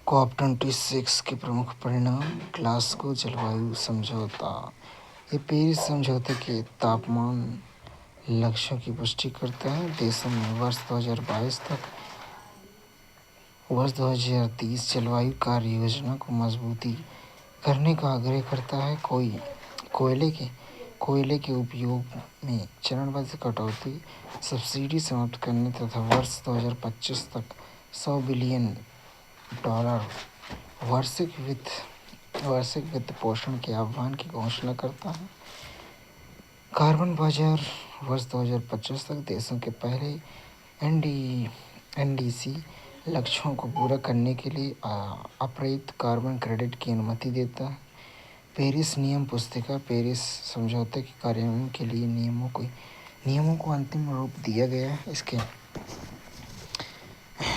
COP26 के प्रमुख परिणाम। ग्लासगो जलवायु समझौता। ये पेरिस समझौते के तापमान लक्ष्यों की पुष्टि करता है। देशों में वर्ष 2030 जलवायु कार्य योजना को मजबूती करने का आग्रह करता है। कोयले के उपयोग में चरणबद्ध कटौती, सब्सिडी समाप्त करने तथा वर्ष 2025 तक $100 बिलियन वार्षिक वित्त पोषण के आह्वान की घोषणा करता है। कार्बन बाजार। वर्ष 2025 तक देशों के पहले एनडीसी लक्ष्यों को पूरा करने के लिए अप्रयुक्त कार्बन क्रेडिट की अनुमति देता है। पेरिस नियम पुस्तिका। पेरिस समझौते के कार्यान्वयन के लिए नियमों को अंतिम रूप दिया गया है,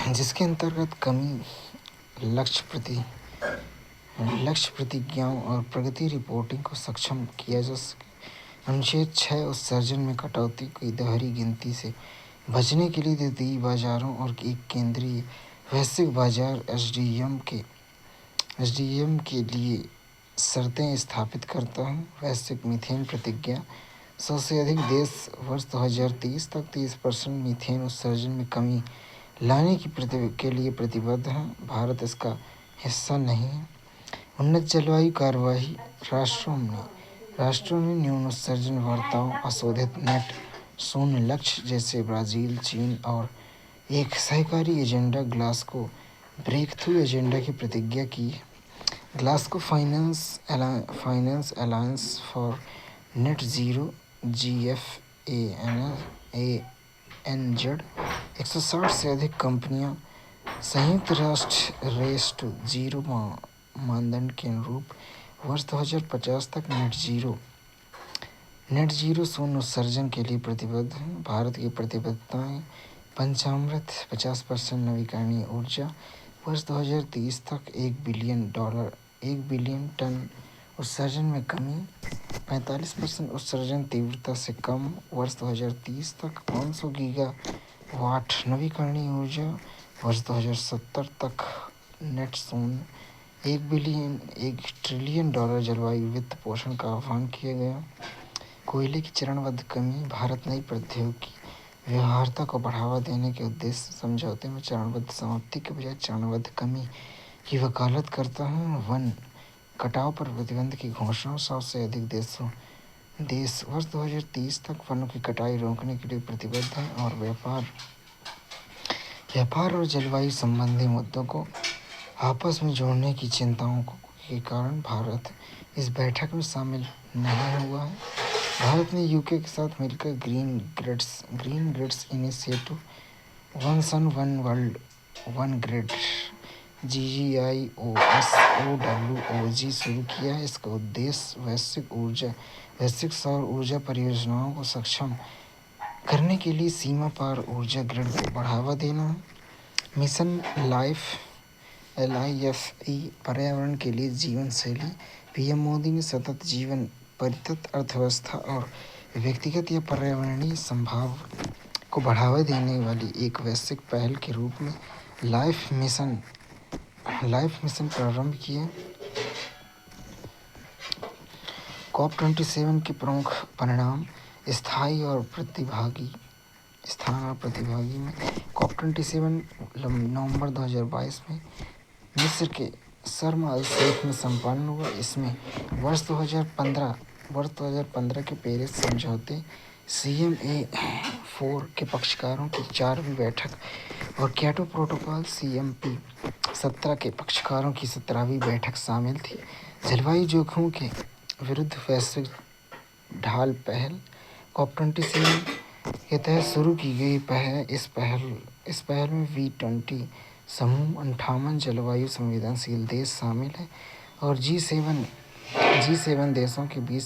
जिसके अंतर्गत कमी लक्ष्य प्रतिज्ञाओं और प्रगति रिपोर्टिंग को सक्षम किया जा सके। अनुच्छेद 6 उत्सर्जन में कटौती की दोहरी गिनती से बचने के लिए द्वितीय बाजारों और एक केंद्रीय वैश्विक बाजार एसडीएम के लिए शर्तें स्थापित करता है। वैश्विक मीथेन प्रतिज्ञा। 100 से अधिक देश वर्ष 2030 तक 30% मीथेन उत्सर्जन में कमी लाने के लिए प्रतिबद्ध हैं। भारत इसका हिस्सा नहीं है। उन्नत जलवायु कार्यवाही। राष्ट्रों ने न्यून उत्सर्जन वार्ताओं, अशोधित नेट शून्य लक्ष्य जैसे ब्राज़ील, चीन और एक सहकारी एजेंडा ग्लासगो ब्रेकथ्रू एजेंडा की प्रतिज्ञा की है। Glasgow finance alliance for net zero GFANZ 160 से अधिक कंपनियां संयुक्त राष्ट्र रेस टू जीरो मानदंड के अनुरूप वर्ष 2050 तक नेट जीरो शून्य उत्सर्जन के लिए प्रतिबद्ध हैं। भारत की प्रतिबद्धताएं। पंचामृत 50% नवीकरणीय ऊर्जा। वर्ष 2030 तक $1 बिलियन टन उत्सर्जन में कमी। 45% उत्सर्जन तीव्रता से कम। वर्ष 2030 तक 500 गीगावाट नवीकरणीय ऊर्जा। वर्ष 2070 तक नेट शून्य। $1 ट्रिलियन जलवायु वित्त पोषण का आह्वान किया गया। कोयले की चरणबद्ध कमी। भारत नई प्रौद्योगिकी व्यवहार्यता को बढ़ावा देने के उद्देश्य समझौते में चरणबद्ध समाप्ति के बजाय चरणबद्ध कमी की वकालत करता है। वन कटाव पर प्रतिबंध की घोषणा। 100 से अधिक देश वर्ष 2030 तक वनों की कटाई रोकने के लिए प्रतिबद्ध हैं। और व्यापार और जलवायु संबंधी मुद्दों को आपस में जोड़ने की चिंताओं के कारण भारत इस बैठक में शामिल नहीं हुआ है। भारत ने यूके के साथ मिलकर green grids initiative, one sun one world one grid GGIOSOWOG शुरू किया है। इसका उद्देश्य वैश्विक सौर ऊर्जा परियोजनाओं को सक्षम करने के लिए सीमा पार ऊर्जा ग्रिड को बढ़ावा देना है। मिशन LIFE पर्यावरण के लिए जीवन शैली। पीएम मोदी ने सतत जीवन परितत अर्थव्यवस्था और व्यक्तिगत या पर्यावरणीय संभाव को बढ़ावा देने वाली एक वैश्विक पहल के रूप में लाइफ मिशन प्रारंभ किया। COP27 के प्रमुख परिणाम। स्थान और प्रतिभागी में COP27 नवंबर 2022 में मिस्र के शर्म अल शेख में संपन्न हुआ। इसमें वर्ष 2015 के पेरिस समझौते CMA4 के पक्षकारों की 4वीं बैठक और क्योटो प्रोटोकॉल CMP17 के पक्षकारों की 17वीं बैठक शामिल थी। जलवायु जोखिमों के विरुद्ध वैश्विक ढाल पहल। COP27 के तहत शुरू की गई इस पहल में V20 समूह 58 जलवायु संवेदनशील देश शामिल हैं और G7 देशों के बीच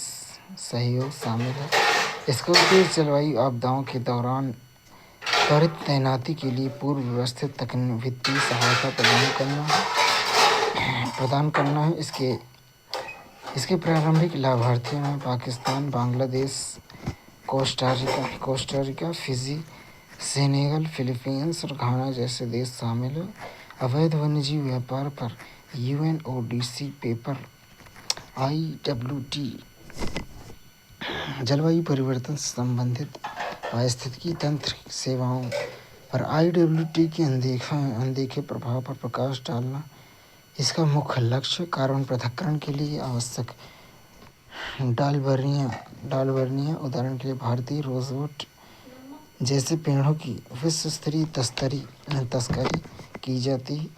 सहयोग शामिल है। इसका उद्देश्य जलवायु आपदाओं के दौरान त्वरित तैनाती के लिए पूर्व व्यवस्थित वित्तीय सहायता प्रदान करना है। इसके प्रारंभिक लाभार्थियों में Pakistan, Bangladesh, Costa Rica, Fiji, Senegal, Philippines और घाना जैसे देश शामिल हैं। अवैध वन्यजीव व्यापार पर यूएनओडीसी पेपर, IWT जलवायु परिवर्तन से संबंधित पारिस्थितिकी तंत्र सेवाओं पर IWT के अनदेखे प्रभाव पर प्रकाश डालना। इसका मुख्य लक्ष्य कार्बन पृथक्करण के लिए आवश्यक डालवर्निया उदाहरण के लिए भारतीय रोजवुड जैसे पेड़ों की विश्व स्तरीय तस्करी की जाती।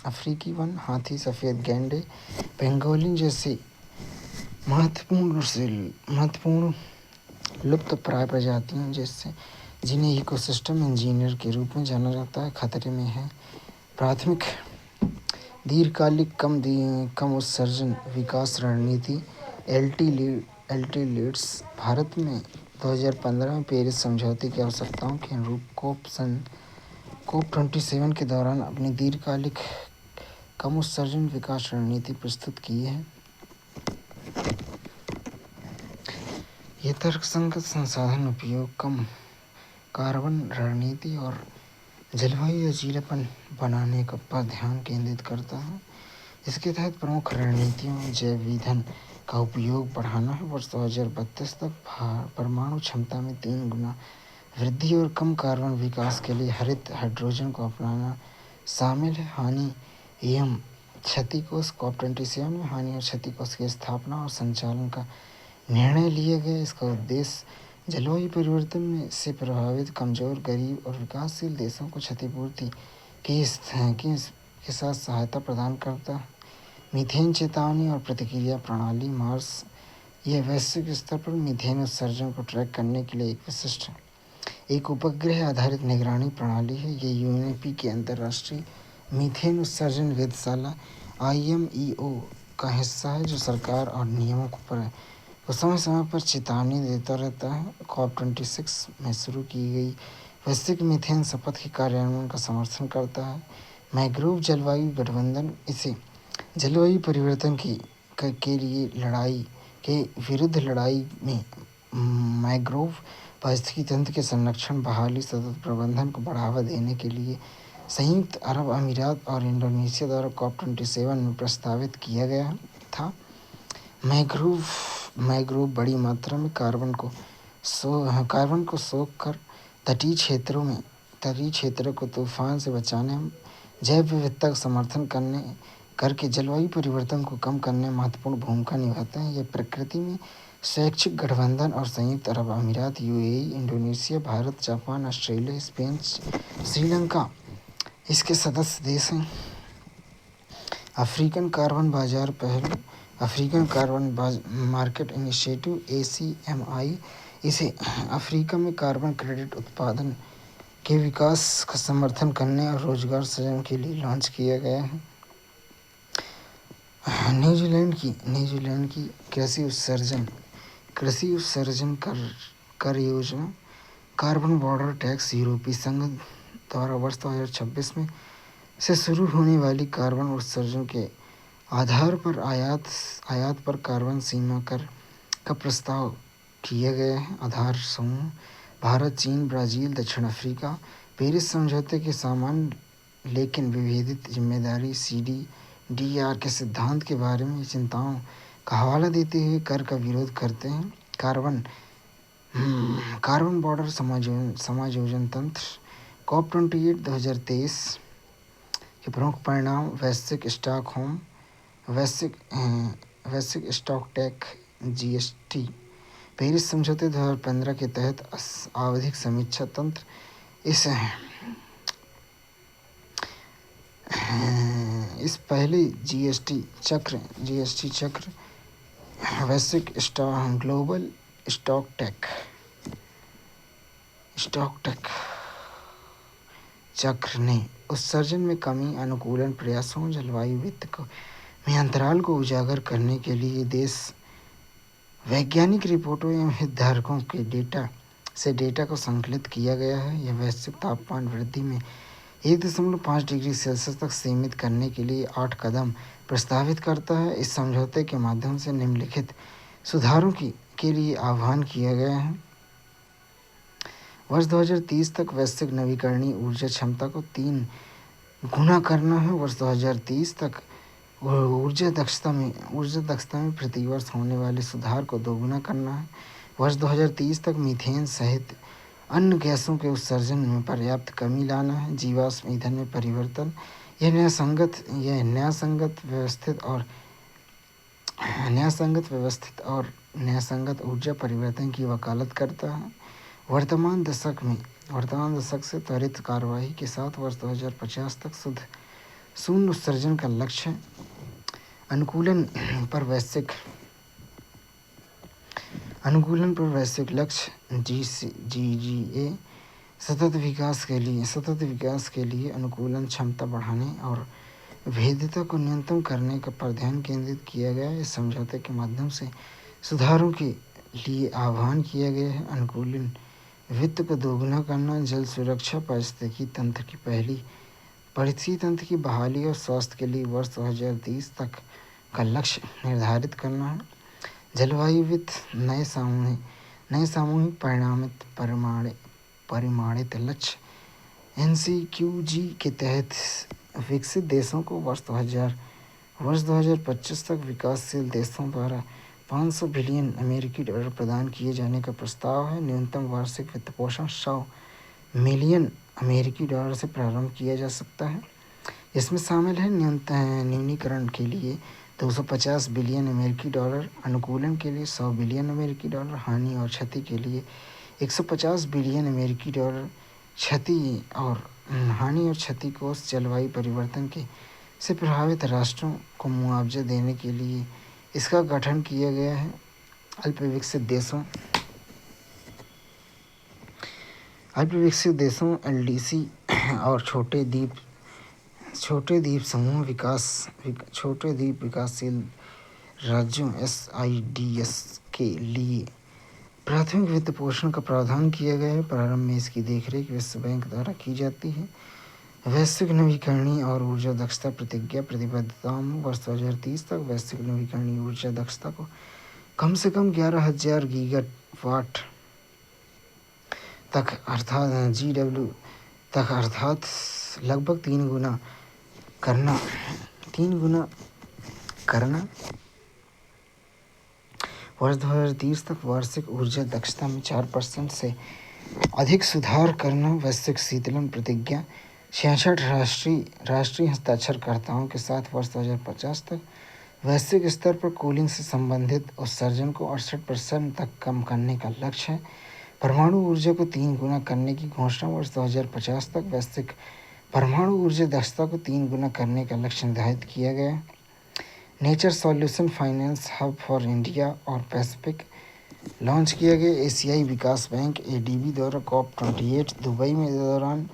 अफ्रीकी वन हाथी, सफ़ेद गैंडे, पेंगोलिन जैसे महत्वपूर्ण लुप्तप्राय प्रजातियों जिन्हें इकोसिस्टम इंजीनियर के रूप में जाना जाता है, खतरे में है। प्राथमिक दीर्घकालिक कम उत्सर्जन विकास रणनीति LT-LEADS भारत में 2015 में पेरिस समझौते की आवश्यकताओं के अनुरूप COP27 के दौरान अपनी दीर्घकालिक कम उत्सर्जन विकास रणनीति प्रस्तुत की है। ये तर्कसंगत संसाधन उपयोग, कम कार्बन रणनीति और जलवायु लचीलापन बनाने पर ध्यान केंद्रित करता है। इसके तहत प्रमुख रणनीतियों जैव ईंधन का उपयोग बढ़ाना है, वर्ष 2032 तक परमाणु क्षमता में 3 गुना वृद्धि और कम कार्बन विकास के लिए हरित हाइड्रोजन को अपनाना शामिल है। हानि एवं क्षति कोष COP27 में हानि और क्षति कोष की स्थापना और संचालन का निर्णय लिया गया। इसका उद्देश्य जलवायु परिवर्तन से प्रभावित कमजोर, गरीब और विकासशील देशों को क्षतिपूर्ति के साथ सहायता प्रदान करता है। मीथेन चेतावनी और प्रतिक्रिया प्रणाली मार्स, यह वैश्विक स्तर पर मीथेन उत्सर्जन को ट्रैक करने के लिए एक उपग्रह आधारित निगरानी प्रणाली है। यह यूएनईपी की अंतर्राष्ट्रीय मीथेन उत्सर्जन वेधशाला IMEO का हिस्सा है, जो सरकार और नियमों पर समय समय पर चेतावनी देता रहता है। COP26 में शुरू की गई वैश्विक मीथेन शपथ के कार्यान्वयन का समर्थन करता है। मैंग्रोव जलवायु गठबंधन इसे जलवायु परिवर्तन के लिए लड़ाई के विरुद्ध लड़ाई में मैंग्रोव पारिस्थितिकी तंत्र के संरक्षण, बहाली, सतत प्रबंधन को बढ़ावा देने के लिए संयुक्त अरब अमीरात और इंडोनेशिया द्वारा COP27 में प्रस्तावित किया गया था। मैंग्रोव बड़ी मात्रा में कार्बन को सोख कर तटीय क्षेत्रों को तूफान से बचाने, जैव विविधता का समर्थन करके जलवायु परिवर्तन को कम करने में महत्वपूर्ण भूमिका निभाते हैं। ये प्रकृति में स्वैच्छिक गठबंधन और संयुक्त अरब अमीरात, UAE, Indonesia, Bharat, Japan, Australia, Spain, Sri Lanka इसके सदस्य देश हैं। अफ्रीकन कार्बन बाजार पहल, African carbon market initiative ACMI इसे अफ्रीका में कार्बन क्रेडिट उत्पादन के विकास का समर्थन करने और रोजगार सृजन के लिए लॉन्च किया गया है। न्यूजीलैंड की कृषि उत्सर्जन कर योजना, कार्बन बॉर्डर टैक्स यूरोपीय संघ द्वारा वर्ष 2026 में से शुरू होने वाली कार्बन उत्सर्जन के आधार पर आयात पर कार्बन सीमा कर का प्रस्ताव किया गया है। आधार समूह भारत, चीन, ब्राज़ील, दक्षिण अफ्रीका पेरिस समझौते के सामान्य लेकिन विभेदित जिम्मेदारी CDR के सिद्धांत के बारे में चिंताओं का हवाला देते हुए कर का विरोध करते हैं। कार्बन बॉर्डर समायोजन तंत्र COP28 2023 के प्रमुख परिणाम वैश्विक स्टॉकटेक GST, पेरिस समझौते 2015 के तहत आवधिक समीक्षा तंत्र। इस पहले GST चक्र वैश्विक ग्लोबल स्टॉकटेक चक्र ने उत्सर्जन में कमी, अनुकूलन प्रयासों, जलवायु वित्त में अंतराल को उजागर करने के लिए देश वैज्ञानिक रिपोर्टों एवं हितधारकों के डेटा को संकलित किया गया है। यह वैश्विक तापमान वृद्धि में 1.5 डिग्री सेल्सियस तक सीमित करने के लिए 8 कदम प्रस्तावित करता है। इस समझौते के माध्यम से निम्नलिखित सुधारों के लिए आह्वान किया गया है। वर्ष 2030 तक वैश्विक नवीकरणीय ऊर्जा क्षमता को 3 गुना करना है। वर्ष 2030 तक ऊर्जा दक्षता में प्रतिवर्ष होने वाले सुधार को दोगुना करना है। वर्ष 2030 तक मीथेन सहित अन्य गैसों के उत्सर्जन में पर्याप्त कमी लाना है। जीवाश्म ईंधन में परिवर्तन यह न्यायसंगत ऊर्जा परिवर्तन की वकालत करता है। वर्तमान दशक से त्वरित कार्रवाई के साथ वर्ष 2050 तक शुद्ध शून्य उत्सर्जन का लक्ष्य अनुकूलन पर वैश्विक लक्ष्य GGA सतत विकास के लिए अनुकूलन क्षमता बढ़ाने और भेद्यता को न्यूनतम करने पर ध्यान केंद्रित किया गया है। इस समझौते के माध्यम से सुधारों के लिए आह्वान किया गया है। अनुकूलन वित्त को दोगुना करना, जल सुरक्षा, पारिस्थितिकी तंत्र की बहाली और स्वास्थ्य के लिए वर्ष 2030 तक का लक्ष्य निर्धारित करना है। जलवायु वित्त नए सामूहिक परिमाणित लक्ष्य NCQG के तहत विकसित देशों को वर्ष 2025 तक विकासशील देशों द्वारा 500 बिलियन अमेरिकी डॉलर प्रदान किए जाने का प्रस्ताव है। न्यूनतम वार्षिक वित्तपोषण 100 मिलियन अमेरिकी डॉलर से प्रारंभ किया जा सकता है। इसमें शामिल है न्यूनीकरण के लिए 250 बिलियन अमेरिकी डॉलर, अनुकूलन के लिए 100 बिलियन अमेरिकी डॉलर, हानि और क्षति के लिए 150 बिलियन अमेरिकी डॉलर, हानि और क्षति कोष जलवायु परिवर्तन से प्रभावित राष्ट्रों को मुआवजा देने के लिए इसका गठन किया गया है। अल्पविकसित देशों LDC और छोटे द्वीप विकासशील राज्यों SIDS के लिए प्राथमिक वित्त पोषण का प्रावधान किया गया है। प्रारंभ में इसकी देखरेख विश्व बैंक द्वारा की जाती है। वैश्विक नवीकरणीय और ऊर्जा दक्षता प्रतिबद्धताओं में वर्ष 2030 तक वैश्विक नवीकरणीय ऊर्जा दक्षता को कम से कम 11,000 गीगावाट तक अर्थात लगभग 3 गुना करना। वर्ष 2030 तक वार्षिक ऊर्जा दक्षता में 4% से अधिक सुधार करना। वैश्विक शीतलन प्रतिज्ञा 66 राष्ट्रीय हस्ताक्षरकर्ताओं के साथ वर्ष 2050 तक वैश्विक स्तर पर कूलिंग से संबंधित उत्सर्जन को 68% तक कम करने का लक्ष्य है। परमाणु ऊर्जा को 3 गुना करने की घोषणा। वर्ष 2050 तक वैश्विक परमाणु ऊर्जा दक्षता को 3 गुना करने का लक्ष्य निर्धारित किया गया। Nature solution finance hub for India और पैसिफिक लॉन्च किया गया। एशियाई विकास बैंक ADB द्वारा COP28 दुबई में दौरान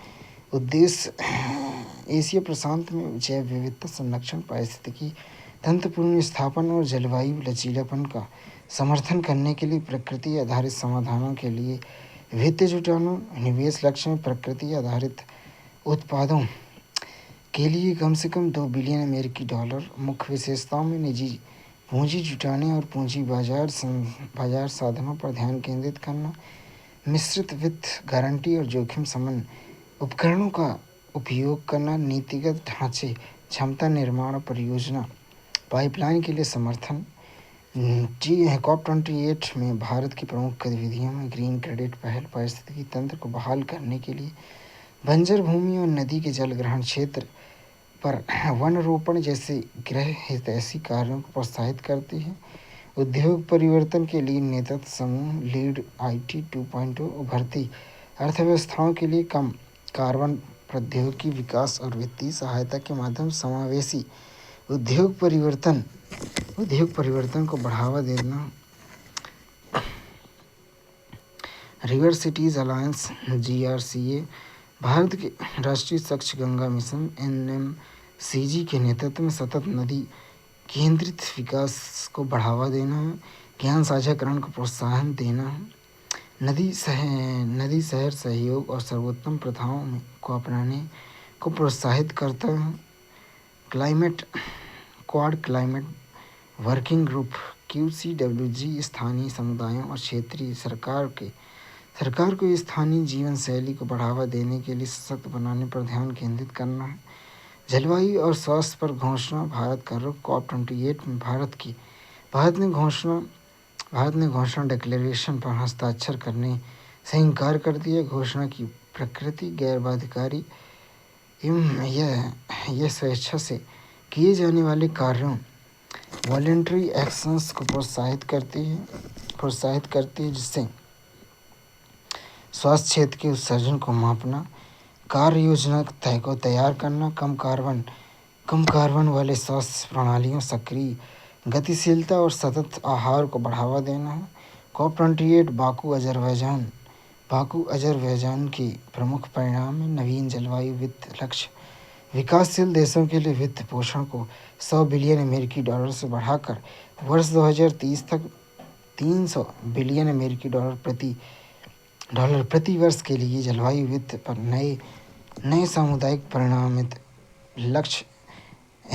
उद्देश्य एशिया प्रशांत में जैव विविधता संरक्षण, पारिस्थितिकी तंत्र पुनर्स्थापन और जलवायु लचीलापन का समर्थन करने के लिए प्रकृति आधारित समाधानों के लिए वित्त जुटाना। निवेश लक्ष्य में प्रकृति आधारित उत्पादों के लिए कम से कम 2 बिलियन अमेरिकी डॉलर। मुख्य विशेषताओं में निजी पूंजी जुटाने और पूंजी बाजार साधनों पर ध्यान केंद्रित करना। मिश्रित वित्त, गारंटी और जोखिम शमन उपकरणों का उपयोग करना। नीतिगत ढांचे, क्षमता निर्माण और परियोजना पाइपलाइन के लिए समर्थन। COP28 में भारत की प्रमुख गतिविधियों में ग्रीन क्रेडिट पहल, पारिस्थितिकी तंत्र को बहाल करने के लिए बंजर भूमि और नदी के जलग्रहण क्षेत्र पर वन रोपण जैसे गृह हितैषी कार्यों को प्रोत्साहित करती है। उद्योग परिवर्तन के लिए नेतृत्व समूह लीड IT 2.0 उभरती अर्थव्यवस्थाओं के लिए कम कार्बन प्रौद्योगिकी विकास और वित्तीय सहायता के माध्यम समावेशी उद्योग परिवर्तन को बढ़ावा देना। River cities alliance GRCA Bharat के राष्ट्रीय स्वच्छ गंगा मिशन NMCG के नेतृत्व में सतत नदी केंद्रित विकास को बढ़ावा देना है। ज्ञान साझाकरण को प्रोत्साहन देना है। नदी शहर सहयोग और सर्वोत्तम प्रथाओं को अपनाने को प्रोत्साहित करता है। क्लाइमेट वर्किंग ग्रुप QCWG स्थानीय समुदायों और क्षेत्रीय सरकार को स्थानीय जीवन शैली को बढ़ावा देने के लिए सशक्त बनाने पर ध्यान केंद्रित करना है। जलवायु और स्वास्थ्य पर घोषणा, भारत का रुख। COP28 में भारत ने घोषणा डिक्लेरेशन पर हस्ताक्षर करने से इनकार कर दिया। घोषणा की प्रकृति गैर बाध्यकारी एवं यह स्वेच्छा से किए जाने वाले कार्यों वॉलेंट्री एक्शंस को प्रोत्साहित करती है, जिससे स्वास्थ्य क्षेत्र के उत्सर्जन को मापना, कार्य योजना को तैयार करना, कम कार्बन वाले स्वास्थ्य प्रणालियों, सक्रिय गतिशीलता और सतत आहार को बढ़ावा देना है। COP28 बाकू अजरबैजान के प्रमुख परिणाम में नवीन जलवायु वित्त लक्ष्य, विकासशील देशों के लिए वित्त पोषण को $100 बिलियन से बढ़ाकर वर्ष 2030 तक $300 बिलियन प्रति वर्ष के लिए जलवायु वित्त पर नए सामुदायिक परिणामित लक्ष्य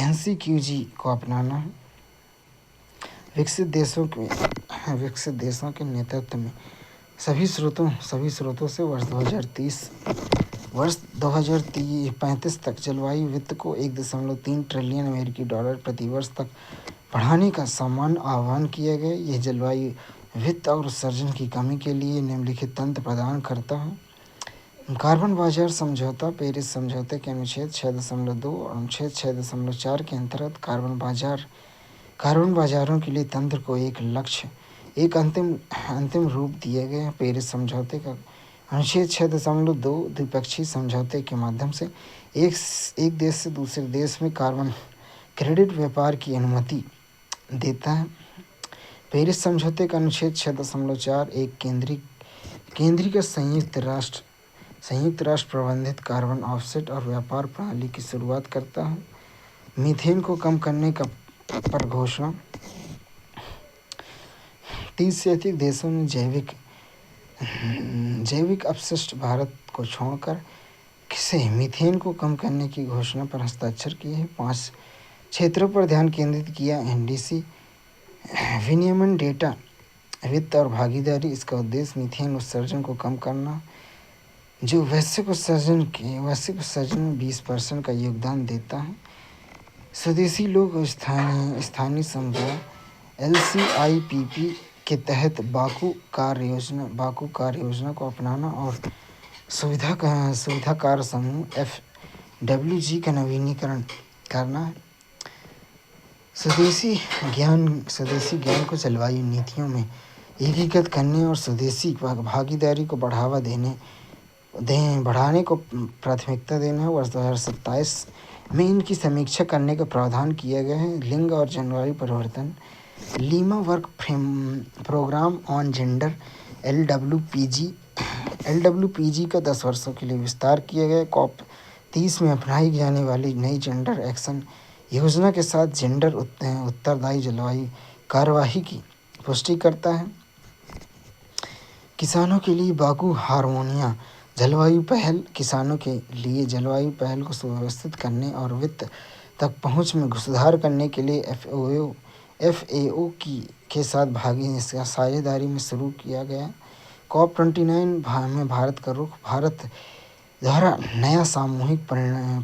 NCQG को अपनाना है। विकसित देशों के नेतृत्व में सभी स्रोतों से वर्ष 2035 तक जलवायु वित्त को $1.3 ट्रिलियन प्रति वर्ष तक बढ़ाने का सामान्य आह्वान किया गया। यह जलवायु वित्त और उत्सर्जन की कमी के लिए निम्नलिखित तंत्र प्रदान करता है। कार्बन बाजार समझौता, पेरिस समझौते के अनुच्छेद 6.2 और अनुच्छेद 6.4 के अंतर्गत कार्बन बाजारों के लिए तंत्र को एक अंतिम रूप दिया गया। पेरिस समझौते का अनुच्छेद 6.2 द्विपक्षीय समझौते के माध्यम से एक देश से दूसरे देश में कार्बन क्रेडिट व्यापार की अनुमति देता है। पेरिस समझौते का अनुच्छेद 6.4 एक केंद्रीय संयुक्त राष्ट्र प्रबंधित कार्बन ऑफसेट और व्यापार प्रणाली की शुरुआत करता है। मीथेन को कम करने पर घोषणा, 30 से अधिक देशों ने जैविक अपशिष्ट भारत को छोड़कर से मीथेन को कम करने की घोषणा पर हस्ताक्षर किए हैं। 5 क्षेत्रों पर ध्यान केंद्रित किया। NDC विनियमन, डेटा, वित्त और भागीदारी। इसका उद्देश्य मीथेन उत्सर्जन को कम करना, जो वैश्विक उत्सर्जन में 20% का योगदान देता है। स्वदेशी लोग स्थानीय समुदाय LCIPP के तहत बाकू कार्य योजना को अपनाना और सुविधाकार समूह FWG का नवीनीकरण करना है। स्वदेशी ज्ञान को जलवायु नीतियों में एकीकृत करने और स्वदेशी भागीदारी को बढ़ाने को प्राथमिकता देना है। वर्ष 2027 में इनकी समीक्षा करने का प्रावधान किया गया है। लिंग और जलवायु परिवर्तन, Lima work programme on gender LWPG का 10 वर्षों के लिए विस्तार किया गया। COP30 में अपनाई जाने वाली नई जेंडर एक्शन योजना के साथ जेंडर उत्तरदायी जलवायु कार्यवाही की पुष्टि करता है। किसानों के लिए बाकू हारमोनिया जलवायु पहल, किसानों के लिए जलवायु पहल को सुव्यवस्थित करने और वित्त तक पहुंच में सुधार करने के लिए FAO के साथ साझेदारी में शुरू किया गया। COP29 में भारत का रुख, भारत द्वारा नया सामूहिक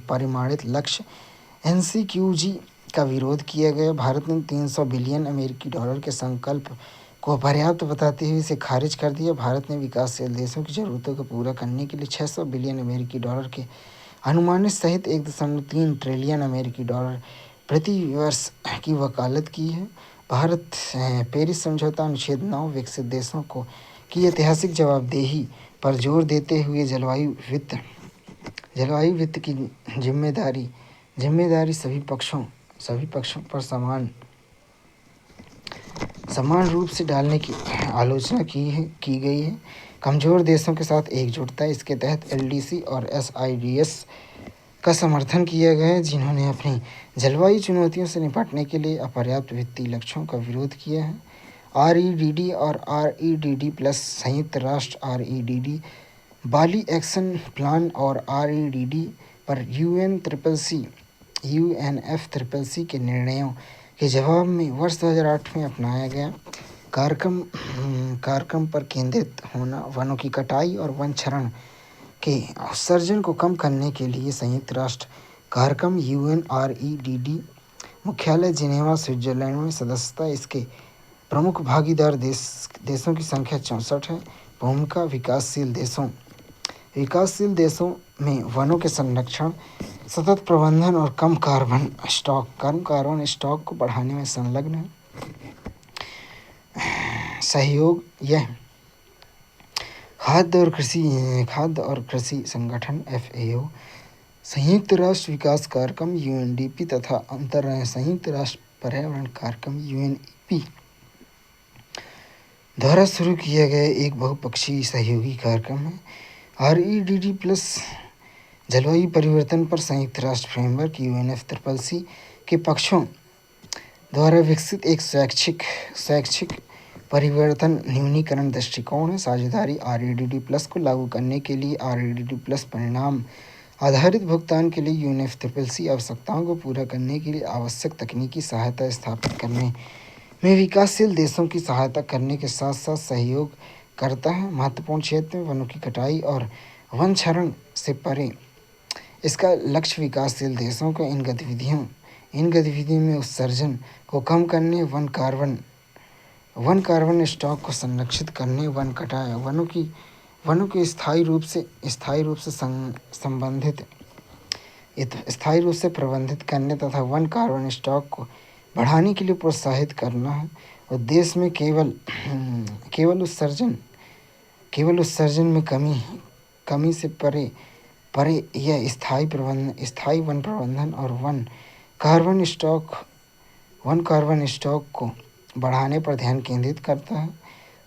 परिमाणित लक्ष्य NCQG का विरोध किया गया। भारत ने $300 बिलियन के संकल्प को अपर्याप्त बताते हुए इसे खारिज कर दिया। भारत ने विकासशील देशों की जरूरतों को पूरा करने के लिए $600 बिलियन के अनुमानित सहित $1.3 ट्रिलियन प्रति वर्ष की वकालत की है। भारत पेरिस समझौता अनुच्छेद 9 विकसित देशों की ऐतिहासिक जवाबदेही पर जोर देते हुए जलवायु वित्त की जिम्मेदारी सभी पक्षों पर समान रूप से डालने की आलोचना की गई है। कमजोर देशों के साथ एकजुटता, इसके तहत LDC और SIDS का समर्थन किया गया है, जिन्होंने अपनी जलवायु चुनौतियों से निपटने के लिए अपर्याप्त वित्तीय लक्ष्यों का विरोध किया है। REDD और REDD+ संयुक्त राष्ट्र REDD, बाली एक्शन प्लान और REDD पर UNFCCC के निर्णयों के जवाब में वर्ष 2008 में अपनाया गया कार्यक्रम पर केंद्रित होना, वनों की कटाई और वन क्षरण के उत्सर्जन को कम करने के लिए संयुक्त राष्ट्र कार्यक्रम UNREDD मुख्यालय जिनेवा, स्विट्जरलैंड में। सदस्यता इसके प्रमुख भागीदार देशों की संख्या 64 है। भूमिका विकासशील देशों में वनों के संरक्षण, सतत प्रबंधन और कम कार्बन स्टॉक को बढ़ाने में संलग्न है। सहयोग यह खाद्य और कृषि संगठन FAO, संयुक्त राष्ट्र विकास कार्यक्रम UNDP तथा संयुक्त राष्ट्र पर्यावरण कार्यक्रम UNEP द्वारा शुरू किया गया एक बहुपक्षीय सहयोगी कार्यक्रम है। REDD+ जलवायु परिवर्तन पर संयुक्त राष्ट्र फ्रेमवर्क UNFCCC के पक्षों द्वारा विकसित एक स्वैच्छिक परिवर्तन न्यूनीकरण दृष्टिकोण है। साझेदारी REDD+ को लागू करने के लिए REDD+ परिणाम आधारित भुगतान के लिए UNFCCC आवश्यकताओं को पूरा करने के लिए आवश्यक तकनीकी सहायता स्थापित करने में विकासशील देशों की सहायता करने के साथ साथ सहयोग करता है। महत्वपूर्ण क्षेत्र में वनों की कटाई और वन क्षरण से परे इसका लक्ष्य विकासशील देशों को इन गतिविधियों में उत्सर्जन को कम करने, वन कार्बन स्टॉक को संरक्षित करने, वनों की स्थायी रूप से प्रबंधित करने तथा वन कार्बन स्टॉक को बढ़ाने के लिए प्रोत्साहित करना है। उद्देश्य में केवल उत्सर्जन में कमी से परे यह स्थायी वन प्रबंधन और वन कार्बन स्टॉक को बढ़ाने पर ध्यान केंद्रित करता है।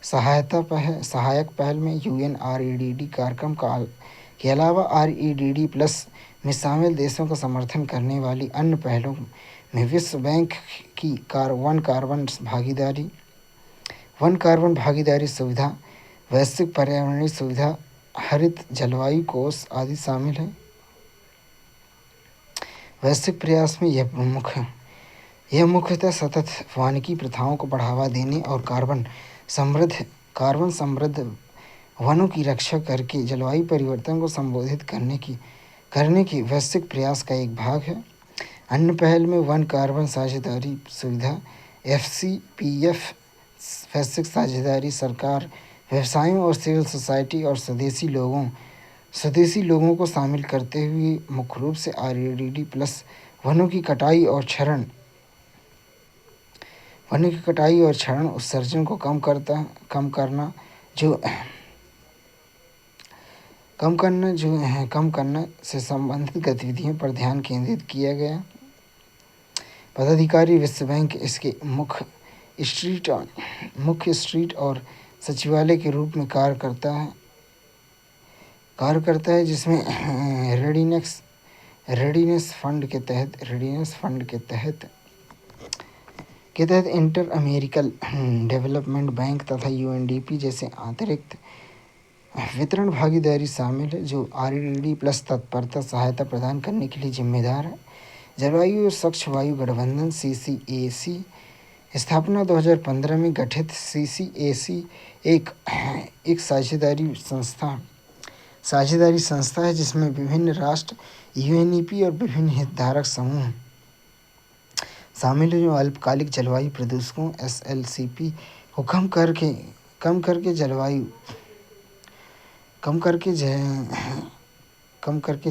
सहायक पहल में UNREDD कार्यक्रम के अलावा REDD+ में शामिल देशों का समर्थन करने वाली अन्य पहलों में विश्व बैंक की वन कार्बन भागीदारी सुविधा, वैश्विक पर्यावरणीय सुविधा, हरित जलवायु कोष आदि शामिल हैं। वैश्विक प्रयास में यह मुख्यतः सतत वानिकी प्रथाओं को बढ़ावा देने और कार्बन समृद्ध वनों की रक्षा करके जलवायु परिवर्तन को संबोधित करने की वैश्विक प्रयास का एक भाग है। अन्य पहल में वन कार्बन साझेदारी सुविधा FCPF, वैश्विक साझेदारी, सरकार, व्यवसायों और सिविल सोसाइटी और स्वदेशी लोगों को शामिल करते हुए मुख्य रूप से REDD+ वनों की कटाई और क्षरण उत्सर्जन को कम करना से संबंधित गतिविधियों पर ध्यान केंद्रित किया गया। पदाधिकारी विश्व बैंक इसके मुख्य स्ट्रीट और सचिवालय के रूप में कार्य करता है जिसमें रेडीनेस फंड के तहत इंटर अमेरिकन डेवलपमेंट बैंक तथा UNDP जैसे अतिरिक्त वितरण भागीदारी शामिल है जो REDD+ तत्परता सहायता प्रदान करने के लिए जिम्मेदार है। जलवायु और स्वच्छ वायु गठबंधन CCAC स्थापना 2015 में गठित CCAC एक साझेदारी संस्था है जिसमें विभिन्न राष्ट्र, UNEP और विभिन्न हितधारक समूह शामिल हैं जो अल्पकालिक जलवायु प्रदूषकों SLCP को कम करके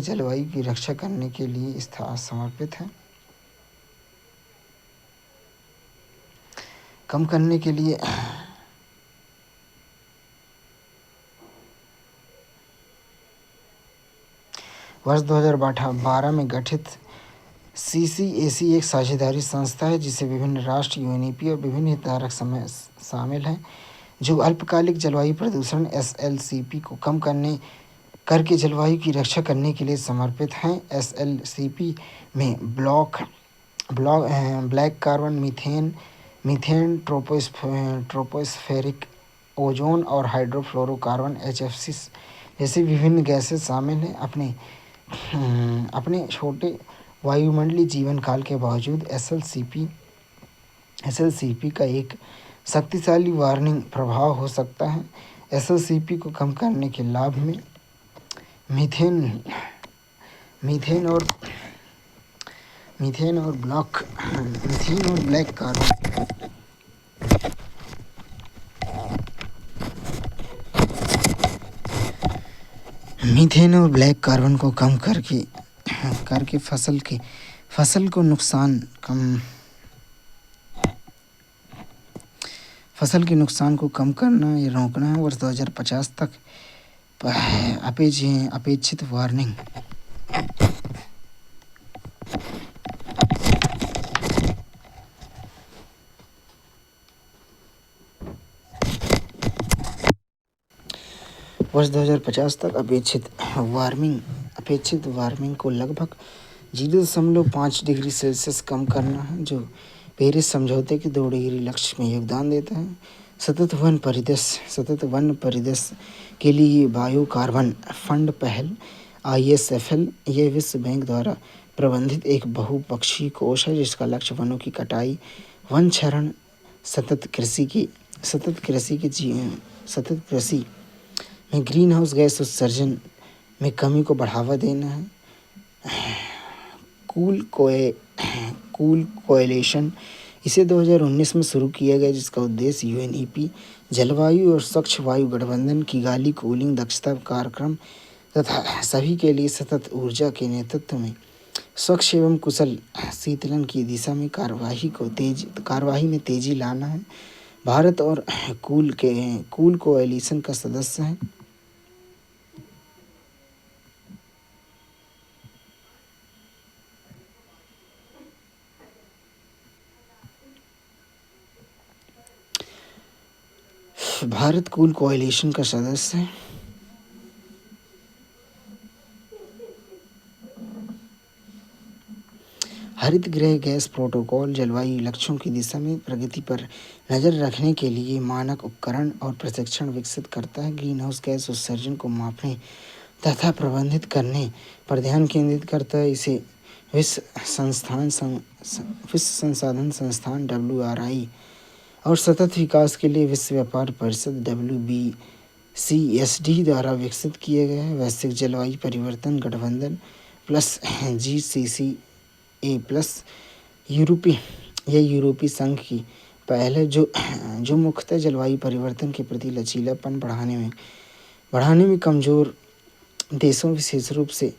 जलवायु की रक्षा करने के लिए समर्पित है। कम करने के लिए वर्ष 2012 में गठित CCAC एक साझेदारी संस्था है जिसे विभिन्न राष्ट्र, UNEP और विभिन्न हितधारक शामिल हैं जो अल्पकालिक जलवायु प्रदूषण SLCP को कम करके जलवायु की रक्षा करने के लिए समर्पित हैं। SLCP में black carbon, methane, tropospheric ozone और हाइड्रोफ्लोरोकार्बन HFC जैसी विभिन्न गैसें शामिल हैं। अपने छोटे वायुमंडलीय जीवन काल के बावजूद SLCP का एक शक्तिशाली वार्मिंग प्रभाव हो सकता है। SLCP को कम करने के लाभ में मीथेन और मीथेन और ब्लैक कार्बन मीथेन और ब्लैक कार्बन को कम करके फसल को फसल के नुकसान को कम करना या रोकना है। वर्ष 2050 तक अपेक्षित वार्निंग वर्ष 2050 तक अपेक्षित वार्मिंग को लगभग 0.5 डिग्री सेल्सियस कम करना है, जो पेरिस समझौते के 2 डिग्री लक्ष्य में योगदान देता है। सतत वन परिदृश्य के लिए बायो कार्बन फंड पहल ISFL यह विश्व बैंक द्वारा प्रबंधित एक बहुपक्षीय कोष है, जिसका लक्ष्य वनों की कटाई, वन क्षरण, सतत कृषि में ग्रीन हाउस गैस उत्सर्जन में कमी को बढ़ावा देना है। कूल कोएलिशन इसे 2019 में शुरू किया गया, जिसका उद्देश्य UNEP जलवायु और स्वच्छ वायु गठबंधन किगाली कूलिंग दक्षता कार्यक्रम तथा सभी के लिए सतत ऊर्जा के नेतृत्व में स्वच्छ एवं कुशल शीतलन की दिशा में कार्यवाही में तेजी लाना है। भारत और कूल कोएलिशन का सदस्य है। भारत कूल कोएलिशन का सदस्य है। हरित गृह गैस प्रोटोकॉल जलवायु लक्ष्यों की दिशा में प्रगति पर नज़र रखने के लिए मानक उपकरण और प्रशिक्षण विकसित करता है। ग्रीन हाउस गैस उत्सर्जन को मापने तथा प्रबंधित करने पर ध्यान केंद्रित करता है। इसे विश्व संसाधन संस्थान WRI और सतत विकास के लिए विश्व व्यापार परिषद WBCSD द्वारा विकसित किए गए हैं। वैश्विक जलवायु परिवर्तन गठबंधन प्लस GCCA प्लस यूरोपीय संघ की पहल है, जो मुख्यतः जलवायु परिवर्तन के प्रति लचीलापन बढ़ाने में कमजोर देशों, विशेष रूप से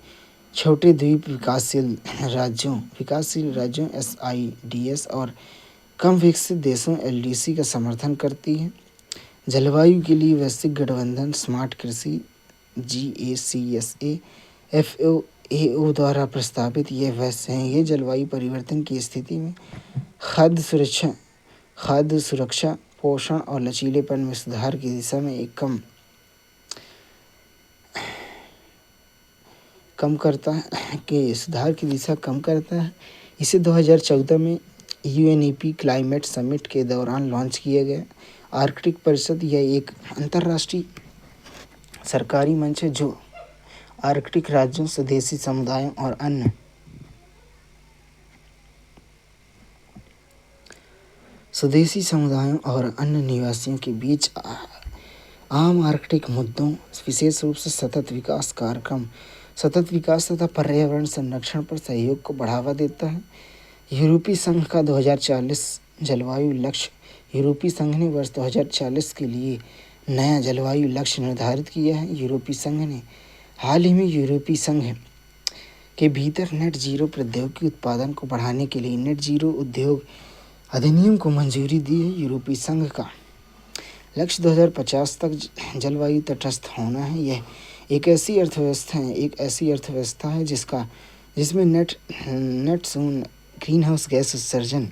छोटे द्वीप विकासशील राज्यों SIDS और कम विकसित देशों LDC का समर्थन करती है। जलवायु के लिए वैश्विक गठबंधन स्मार्ट कृषि GACSA FAO द्वारा प्रस्तावित ये जलवायु परिवर्तन की स्थिति में खाद्य सुरक्षा, पोषण और लचीलेपन में सुधार की दिशा में एक कम करता है। इसे 2014 में UNEP क्लाइमेट समिट के दौरान लॉन्च किया गया। आर्कटिक परिषद यह एक अंतर्राष्ट्रीय सरकारी मंच है, जो आर्कटिक राज्यों, स्वदेशी समुदायों और अन्य निवासियों के बीच आम आर्कटिक मुद्दों, विशेष रूप से सतत विकास तथा पर्यावरण संरक्षण पर सहयोग को बढ़ावा देता है। यूरोपीय संघ का 2040 जलवायु लक्ष्य। यूरोपीय संघ ने वर्ष 2040 के लिए नया जलवायु लक्ष्य निर्धारित किया है। यूरोपीय संघ ने हाल ही में यूरोपीय संघ के भीतर नेट जीरो प्रौद्योगिकी उत्पादन को बढ़ाने के लिए नेट जीरो उद्योग अधिनियम को मंजूरी दी है। यूरोपीय संघ का लक्ष्य 2050 तक जलवायु तटस्थ होना है। यह एक ऐसी अर्थव्यवस्था है जिसमें नेट ग्रीन हाउस गैस उत्सर्जन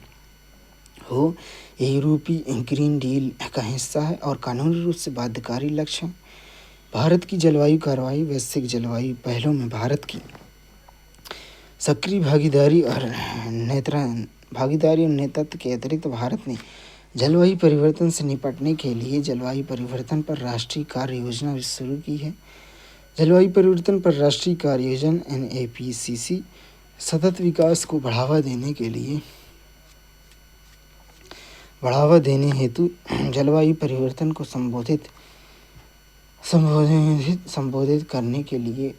हो। यह यूरोपीय ग्रीन डील का हिस्सा है और कानूनी रूप से बाध्यकारी लक्ष्य है। भारत की जलवायु कार्रवाई। वैश्विक जलवायु पहलों में भारत की सक्रिय भागीदारी और नेतृत्व के अतिरिक्त भारत ने जलवायु परिवर्तन से निपटने के लिए जलवायु परिवर्तन पर राष्ट्रीय कार्य योजना शुरू की है। जलवायु परिवर्तन पर राष्ट्रीय कार्य योजना NAPCC सतत विकास को बढ़ावा देने हेतु जलवायु परिवर्तन को संबोधित करने के लिए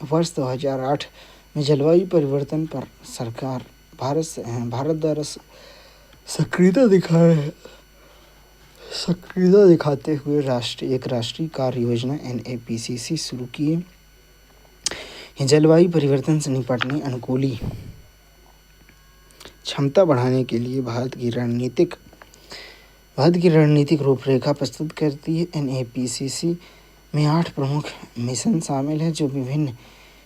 वर्ष 2008 में जलवायु परिवर्तन पर भारत द्वारा सक्रियता दिखाते हुए राष्ट्रीय कार्य योजना NAPCC शुरू किए। जलवायु परिवर्तन से निपटने अनुकूली क्षमता बढ़ाने के लिए भारत की रणनीतिक रूपरेखा प्रस्तुत करती है। NAPCC में 8 प्रमुख मिशन शामिल हैं जो विभिन्न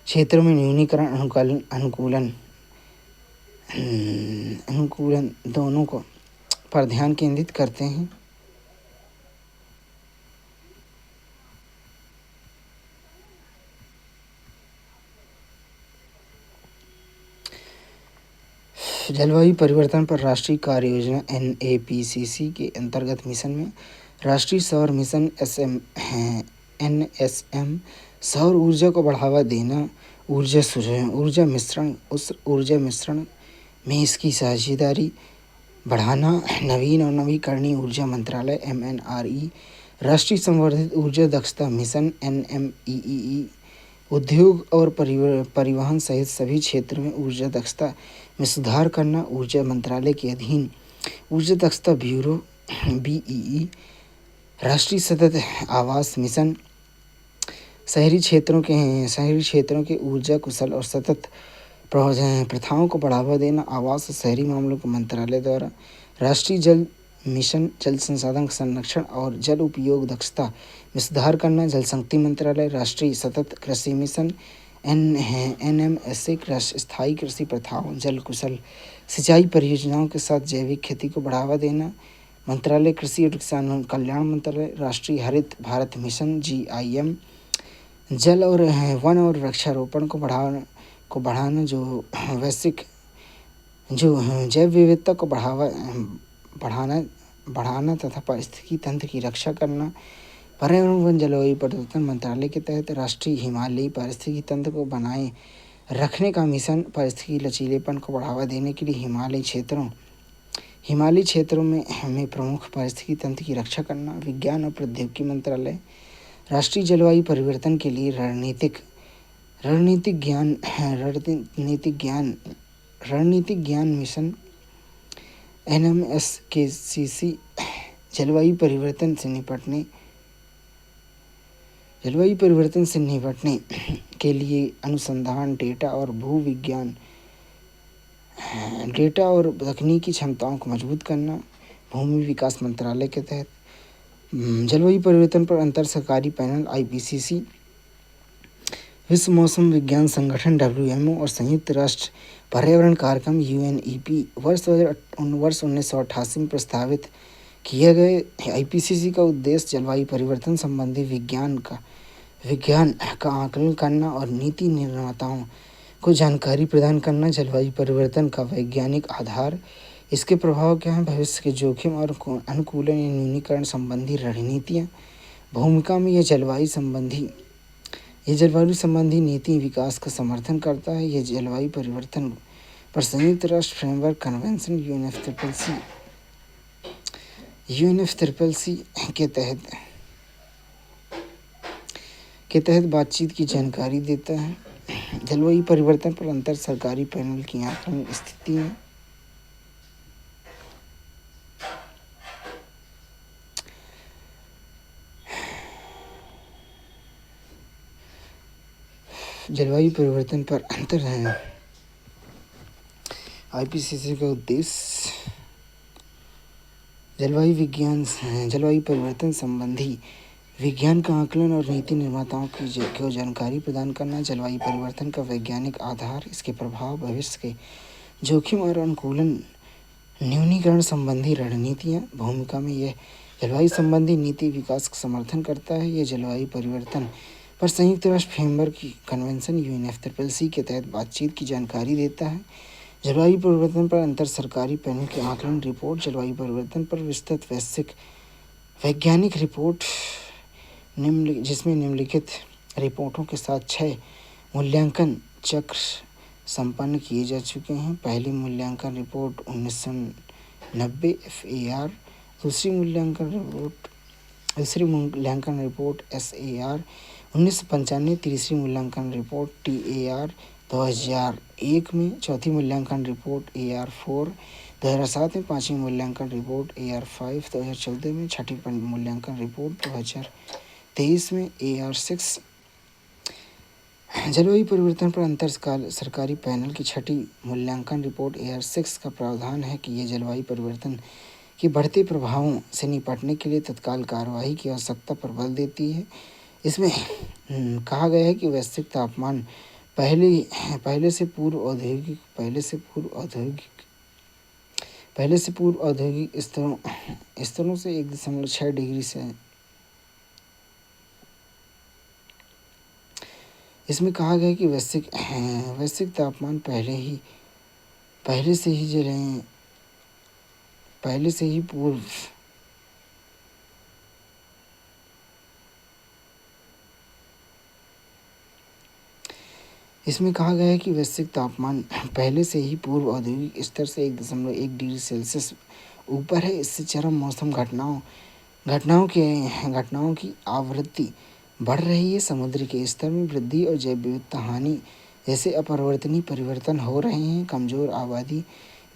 क्षेत्रों में न्यूनीकरण अनुकूलन दोनों को पर ध्यान केंद्रित करते हैं। जलवायु परिवर्तन पर राष्ट्रीय कार्य योजना NAPCC के अंतर्गत मिशन में राष्ट्रीय सौर मिशन NSM, सौर ऊर्जा को बढ़ावा देना, ऊर्जा मिश्रण में इसकी साझेदारी बढ़ाना, नवीन और नवीकरणीय ऊर्जा मंत्रालय MNRE, राष्ट्रीय संवर्धित ऊर्जा दक्षता मिशन NMEE, उद्योग और परिवहन सहित सभी क्षेत्रों में ऊर्जा दक्षता में सुधार करना, ऊर्जा मंत्रालय के अधीन ऊर्जा दक्षता ब्यूरो BEE, राष्ट्रीय सतत आवास मिशन, शहरी क्षेत्रों के ऊर्जा कुशल और सतत प्रथाओं को बढ़ावा देना, आवास और शहरी मामलों के मंत्रालय द्वारा राष्ट्रीय जल मिशन, जल संसाधन संरक्षण और जल उपयोग दक्षता में सुधार करना, जल शक्ति मंत्रालय, राष्ट्रीय सतत कृषि मिशन NMSA, स्थायी कृषि प्रथाओं, जल कुशल सिंचाई परियोजनाओं के साथ जैविक खेती को बढ़ावा देना मंत्रालय, कृषि और किसान कल्याण मंत्रालय, राष्ट्रीय हरित भारत मिशन GIM, जल और वन और वृक्षारोपण को बढ़ाना, जो जैव विविधता को बढ़ाना तथा पारिस्थितिकी तंत्र की रक्षा करना, पर्यावरण वन जलवायु परिवर्तन मंत्रालय के तहत राष्ट्रीय हिमालयी पारिस्थितिकी तंत्र को बनाए रखने का मिशन, पारिस्थितिकी लचीलेपन को बढ़ावा देने के लिए हिमालयी क्षेत्रों में प्रमुख पारिस्थितिकी तंत्र की रक्षा करना, विज्ञान और प्रौद्योगिकी मंत्रालय, राष्ट्रीय जलवायु परिवर्तन के लिए रणनीतिक ज्ञान मिशन NMSKCC, जलवायु परिवर्तन से निपटने के लिए अनुसंधान, डेटा और तकनीकी क्षमताओं को मजबूत करना, भूमि विकास मंत्रालय के तहत जलवायु परिवर्तन पर अंतर सरकारी पैनल IPCC, विश्व मौसम विज्ञान संगठन WMO और संयुक्त राष्ट्र पर्यावरण कार्यक्रम UNEP वर्ष 1988 में प्रस्तावित किए गए। IPCC का उद्देश्य जलवायु परिवर्तन संबंधी विज्ञान का आकलन करना और नीति निर्माताओं को जानकारी प्रदान करना, जलवायु परिवर्तन का वैज्ञानिक आधार, इसके प्रभाव क्या हैं, भविष्य के जोखिम और अनुकूलन या न्यूनीकरण संबंधी रणनीतियाँ, भूमिका में यह जलवायु संबंधी नीति विकास का समर्थन करता है। यह जलवायु परिवर्तन पर संयुक्त राष्ट्र फ्रेमवर्क कन्वेंशन UNFCCC के तहत बातचीत की जानकारी देता है। जलवायु परिवर्तन पर अंतर सरकारी पैनल की आकलन स्थिति है। जलवायु परिवर्तन पर अंतर है। IPCC का उद्देश्य जलवायु परिवर्तन संबंधी विज्ञान का आकलन और नीति निर्माताओं को जानकारी प्रदान करना, जलवायु परिवर्तन का वैज्ञानिक आधार, इसके प्रभाव, भविष्य के जोखिम और अनुकूलन न्यूनीकरण संबंधी रणनीतियाँ, भूमिका में यह जलवायु संबंधी नीति विकास का समर्थन करता है। यह जलवायु परिवर्तन पर संयुक्त राष्ट्र फ्रेमवर्क कन्वेंशन UNFCCC के तहत बातचीत की जानकारी देता है। जलवायु परिवर्तन पर अंतर सरकारी पैनल की आकलन रिपोर्ट, जलवायु परिवर्तन पर विस्तृत वैज्ञानिक रिपोर्ट जिसमें निम्नलिखित रिपोर्टों के साथ 6 मूल्यांकन चक्र संपन्न किए जा चुके हैं। पहली मूल्यांकन रिपोर्ट 1990 FAR, दूसरी मूल्यांकन रिपोर्ट SAR 1995, तीसरी मूल्यांकन रिपोर्ट TAR 2001 में, चौथी मूल्यांकन रिपोर्ट AR4 2007 में, पाँचवीं मूल्यांकन रिपोर्ट AR5 2014 में, छठी मूल्यांकन रिपोर्ट 2023 में AR6। जलवायु परिवर्तन पर अंतर सरकारी पैनल की छठी मूल्यांकन रिपोर्ट AR6 का प्रावधान है कि यह जलवायु परिवर्तन के बढ़ते प्रभावों से निपटने के लिए तत्काल कार्रवाई की आवश्यकता पर बल देती है। इसमें कहा गया है कि वैश्विक तापमान पहले से पूर्व औद्योगिक स्तरों से 1.6 डिग्री से इसमें कहा गया है कि वैश्विक तापमान पहले से ही पूर्व इसमें कहा गया है कि वैश्विक तापमान पहले से ही पूर्व औद्योगिक स्तर से 1.1 डिग्री सेल्सियस ऊपर है। इससे चरम मौसम घटनाओं की आवृत्ति बढ़ रही है, समुद्र के स्तर में वृद्धि और जैव विविधता हानि जैसे अपरिवर्तनीय परिवर्तन हो रहे हैं। कमजोर आबादी,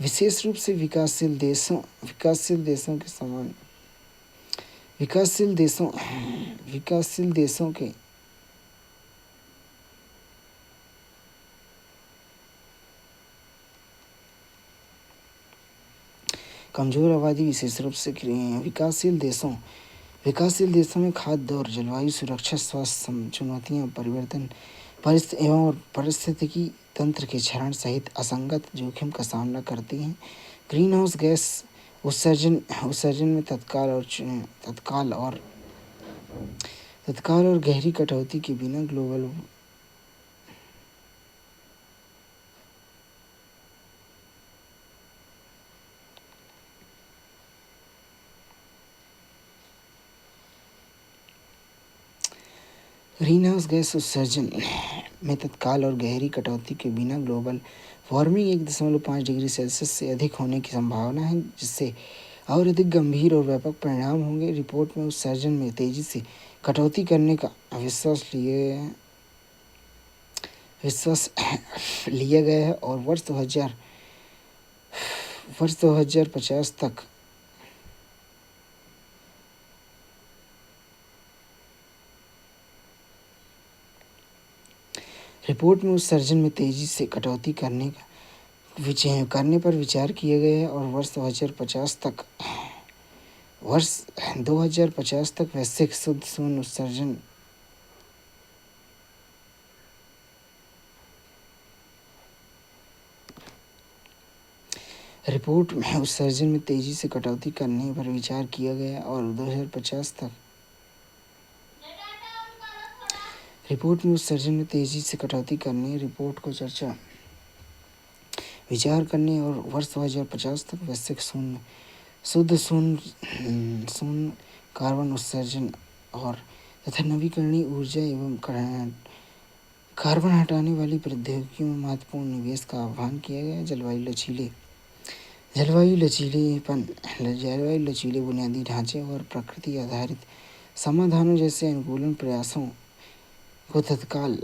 विशेष रूप से विकासशील देशों के कमजोर आबादी, विशेष रूप से विकासशील देशों में खाद्य और जलवायु सुरक्षा, स्वास्थ्य चुनौतियां, एवं पारिस्थितिकी तंत्र के क्षरण सहित असंगत जोखिम का सामना करती हैं। ग्रीन हाउस गैस उत्सर्जन में तत्काल और गहरी कटौती के बिना ग्लोबल ग्रीन हाउस गैस उत्सर्जन में तत्काल और गहरी कटौती के बिना ग्लोबल वार्मिंग 1.5 डिग्री सेल्सियस से अधिक होने की संभावना है, जिससे और अधिक गंभीर और व्यापक परिणाम होंगे। रिपोर्ट में उत्सर्जन में तेजी से कटौती करने का विश्वास लिया गया है और वर्ष 2050 तक रिपोर्ट में उत्सर्जन में तेजी से कटौती करने पर विचार किया गया है और वर्ष 2050 तक वैश्विक शुद्ध शून्य उत्सर्जन रिपोर्ट में उत्सर्जन में तेजी से कटौती करने पर विचार किया गया और 2050 तक रिपोर्ट में उत्सर्जन में तेजी से कटौती करने रिपोर्ट को विचार करने और वर्ष 2050 तक वैश्विक शुद्ध शून्य कार्बन उत्सर्जन और तथा नवीकरणीय ऊर्जा एवं कार्बन हटाने वाली प्रौद्योगिकियों में महत्वपूर्ण निवेश का आह्वान किया गया। जलवायु लचीले बुनियादी ढांचे और प्रकृति आधारित समाधानों जैसे अनुकूलन प्रयासों को तत्काल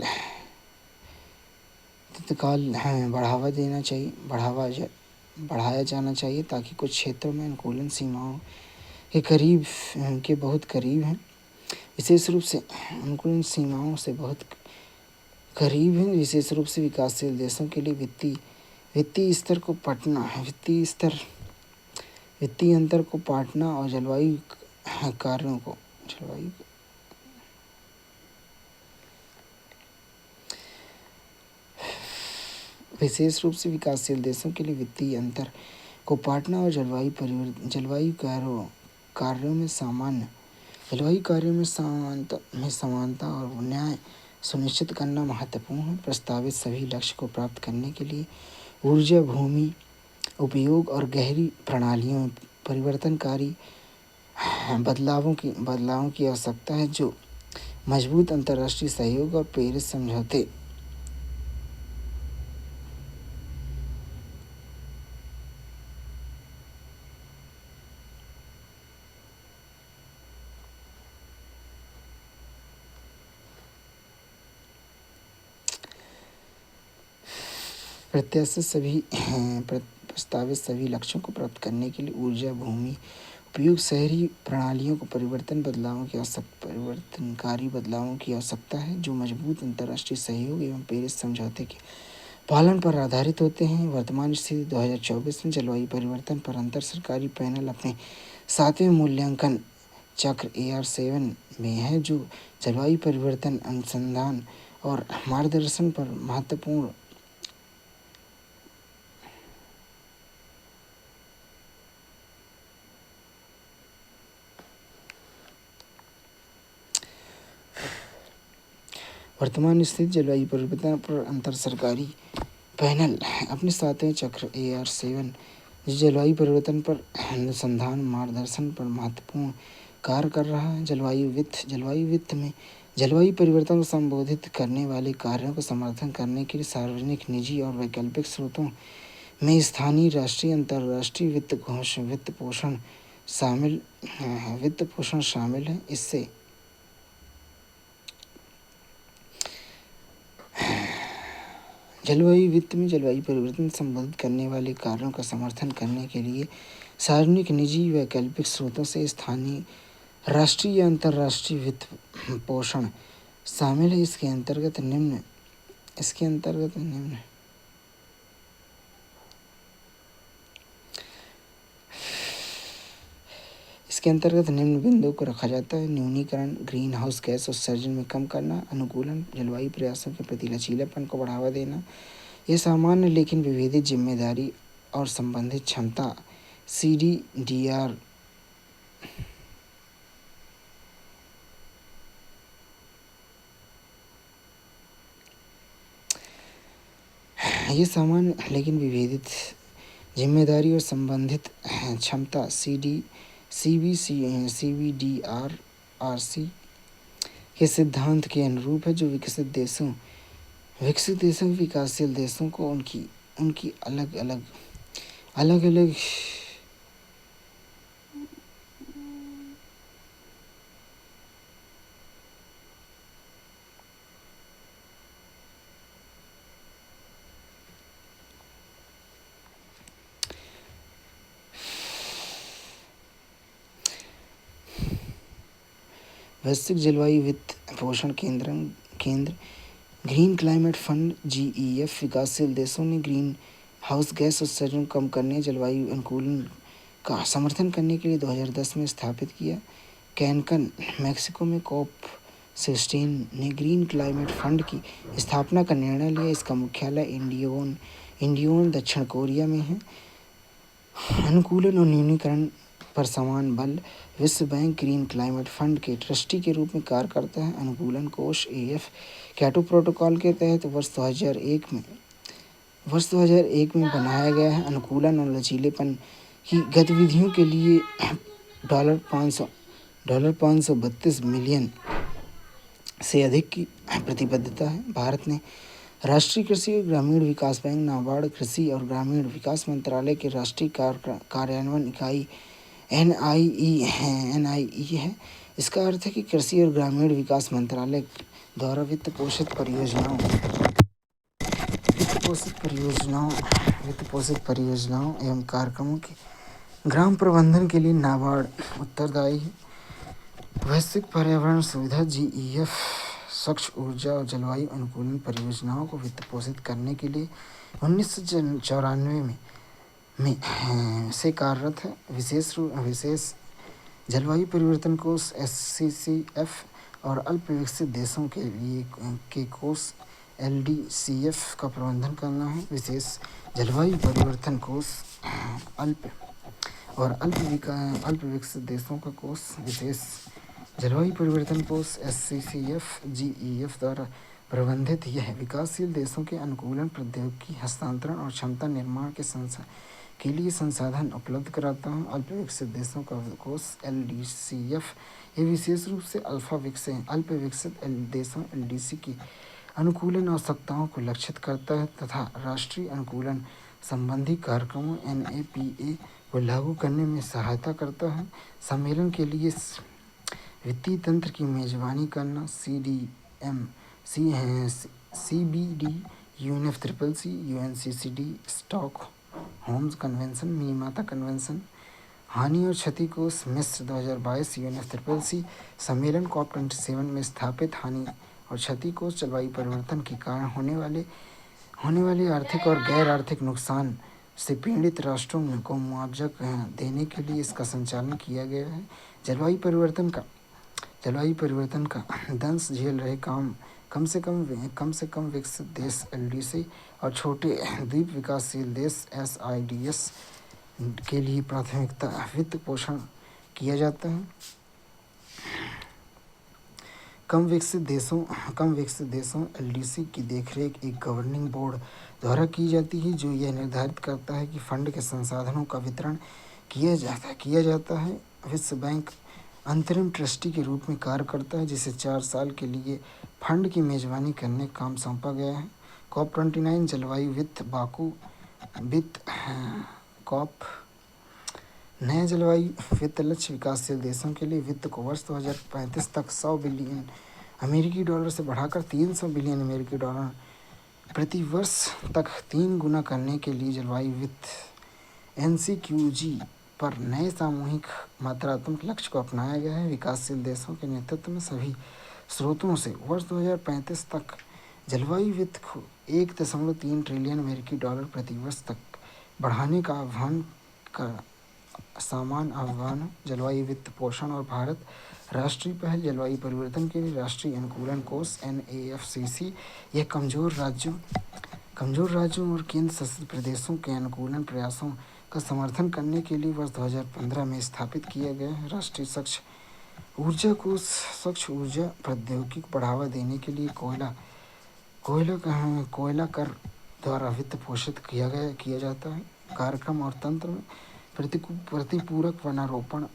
बढ़ाया जाना चाहिए ताकि कुछ क्षेत्रों में अनुकूलन सीमाओं के बहुत करीब हैं। विशेष रूप से विकासशील देशों के लिए वित्तीय अंतर को पाटना और जलवायु कार्यों को विशेष रूप से विकासशील देशों के लिए वित्तीय अंतर को पाटना और जलवायु कार्यों में समानता और न्याय सुनिश्चित करना महत्वपूर्ण है। प्रस्तावित सभी लक्ष्य को प्राप्त करने के लिए ऊर्जा, भूमि उपयोग और गहरी प्रणालियों में परिवर्तनकारी बदलावों की आवश्यकता है, जो मजबूत अंतर्राष्ट्रीय सहयोग और पेरिस समझौते प्रत्याशित सभी प्रस्तावित सभी लक्ष्यों को प्राप्त करने के लिए ऊर्जा भूमि उपयोग शहरी प्रणालियों को परिवर्तनकारी बदलावों की आवश्यकता है जो मजबूत अंतर्राष्ट्रीय सहयोग एवं पेरिस समझौते के पालन पर आधारित होते हैं। वर्तमान स्थिति 2024 में जलवायु परिवर्तन पर अंतर सरकारी पैनल अपने 7वें मूल्यांकन चक्र AR7 में है जो जलवायु परिवर्तन अनुसंधान और मार्गदर्शन पर महत्वपूर्ण वर्तमान स्थिति जलवायु परिवर्तन पर अंतर सरकारी पैनल अपने 7वें चक्र AR7 जलवायु परिवर्तन पर अनुसंधान मार्गदर्शन पर महत्वपूर्ण कार्य कर रहा है। जलवायु वित्त में जलवायु परिवर्तन को संबोधित करने वाले कार्यों को समर्थन करने के लिए सार्वजनिक निजी और वैकल्पिक स्रोतों में स्थानीय राष्ट्रीय अंतर्राष्ट्रीय वित्त पोषण शामिल है। इससे जलवायु वित्त में जलवायु परिवर्तन संबोधित करने वाले कार्यों का समर्थन करने के लिए सार्वजनिक निजी वैकल्पिक स्रोतों से स्थानीय राष्ट्रीय या अंतर्राष्ट्रीय वित्त पोषण शामिल है। इसके अंतर्गत निम्न बिंदुओं को रखा जाता है। न्यूनीकरण, ग्रीन हाउस गैस उत्सर्जन में कम करना, अनुकूलन, जलवायु प्रयासों के प्रति लचीलापन को बढ़ावा देना। यह सामान्य लेकिन विभेदित जिम्मेदारी और संबंधित क्षमता CDDR ये सामान्य लेकिन विभेदित जिम्मेदारी और संबंधित क्षमता CBDRC के सिद्धांत के अनुरूप है जो विकसित देशों विकासशील देशों को उनकी अलग अलग वैश्विक जलवायु वित्त पोषण केंद्र ग्रीन क्लाइमेट फंड GEF विकासशील देशों ने ग्रीन हाउस गैस उत्सर्जन कम करने जलवायु अनुकूलन का समर्थन करने के लिए 2010 में स्थापित किया। कैनकन मैक्सिको में COP16 ने ग्रीन क्लाइमेट फंड की स्थापना का निर्णय लिया। इसका मुख्यालय इंडियोन दक्षिण कोरिया में है। अनुकूलन और न्यूनीकरण पर समान बल विश्व बैंक ग्रीन क्लाइमेट फंड के ट्रस्टी के रूप में कार्य करता है। अनुकूलन कोष AF क्योटो प्रोटोकॉल के तहत वर्ष 2001 में बनाया गया है। अनुकूलन और लचीलेपन की गतिविधियों के लिए $532 मिलियन से अधिक की प्रतिबद्धता है। भारत ने राष्ट्रीय कृषि और ग्रामीण विकास बैंक नाबार्ड कृषि और ग्रामीण विकास मंत्रालय के राष्ट्रीय कार्यान्वयन इकाई NIE है। इसका अर्थ है कि कृषि और ग्रामीण विकास मंत्रालय द्वारा वित्त पोषित परियोजनाओं एवं कार्यक्रमों के ग्राम प्रबंधन के लिए नाबार्ड उत्तरदायी है। वैश्विक पर्यावरण सुविधा GEF स्वच्छ ऊर्जा और जलवायु अनुकूलन परियोजनाओं को वित्त पोषित करने के लिए 1994 में से कार्यरत है। विशेष जलवायु परिवर्तन कोष SCCF और अल्प विकसित देशों के लिए के कोष LDCF का प्रबंधन करना है। विशेष जलवायु परिवर्तन कोष अल्प विकसित देशों का कोष विशेष जलवायु परिवर्तन कोष SCCF GEF द्वारा प्रबंधित। यह विकासशील देशों के अनुकूलन प्रौद्योगिकी हस्तांतरण और क्षमता निर्माण के लिए संसाधन उपलब्ध कराता है। अल्प विकसित देशों का कोष LDCF ये विशेष रूप से अल्प विकसित देशों LDC की अनुकूलन आवश्यकताओं को लक्षित करता है तथा राष्ट्रीय अनुकूलन संबंधी कार्यक्रमों NAPA को लागू करने में सहायता करता है। सम्मेलन के लिए वित्तीय तंत्र की मेजबानी करना CBD UNFCCC, UNCCD, Stockholm convention, Minamata convention, हानि और क्षति कोष मिस्र 2022 UNFCCC सम्मेलन COP27 में स्थापित हानि और क्षति कोष जलवायु परिवर्तन के कारण होने वाले आर्थिक और गैर आर्थिक नुकसान से पीड़ित राष्ट्रों को मुआवजा देने के लिए इसका संचालन किया गया है। जलवायु परिवर्तन का दंश झेल रहे कम से कम विकसित देश LDC और छोटे द्वीप विकासशील देश SIDS के लिए प्राथमिकता वित्त पोषण किया जाता है। कम विकसित देशों LDC की देखरेख एक गवर्निंग बोर्ड द्वारा की जाती है, जो यह निर्धारित करता है कि फंड के संसाधनों का वितरण किया जाता है। विश्व बैंक अंतरिम ट्रस्टी के रूप में कार्य करता है, जिसे 4 साल के लिए फंड की मेजबानी करने का काम सौंपा गया है। COP29 जलवायु वित्त बाकू वित्त COP नए जलवायु वित्त लक्ष्य विकासशील देशों के लिए वित्त को वर्ष 2035 तक $100 बिलियन से बढ़ाकर $300 बिलियन प्रति वर्ष तक 3 गुना करने के लिए जलवायु वित्त NCQG पर नए सामूहिक मात्रात्मक लक्ष्य को अपनाया गया है। विकासशील देशों के नेतृत्व में सभी स्रोतों से वर्ष 2035 तक जलवायु वित्त को $1.3 ट्रिलियन प्रति वर्ष तक बढ़ाने का आह्वान जलवायु वित्त पोषण और भारत राष्ट्रीय पहल जलवायु परिवर्तन के लिए राष्ट्रीय अनुकूलन कोष NAFCC यह कमजोर राज्यों और केंद्र शासित प्रदेशों के अनुकूलन प्रयासों का समर्थन करने के लिए वर्ष 2015 में स्थापित किया गया है। राष्ट्रीय स्वच्छ ऊर्जा कोष स्वच्छ ऊर्जा प्रौद्योगिकी को बढ़ावा देने के लिए कोयला कर द्वारा वित्त पोषित किया जाता है। कार्यक्रम और तंत्र में प्रतिपूरक वनारोपण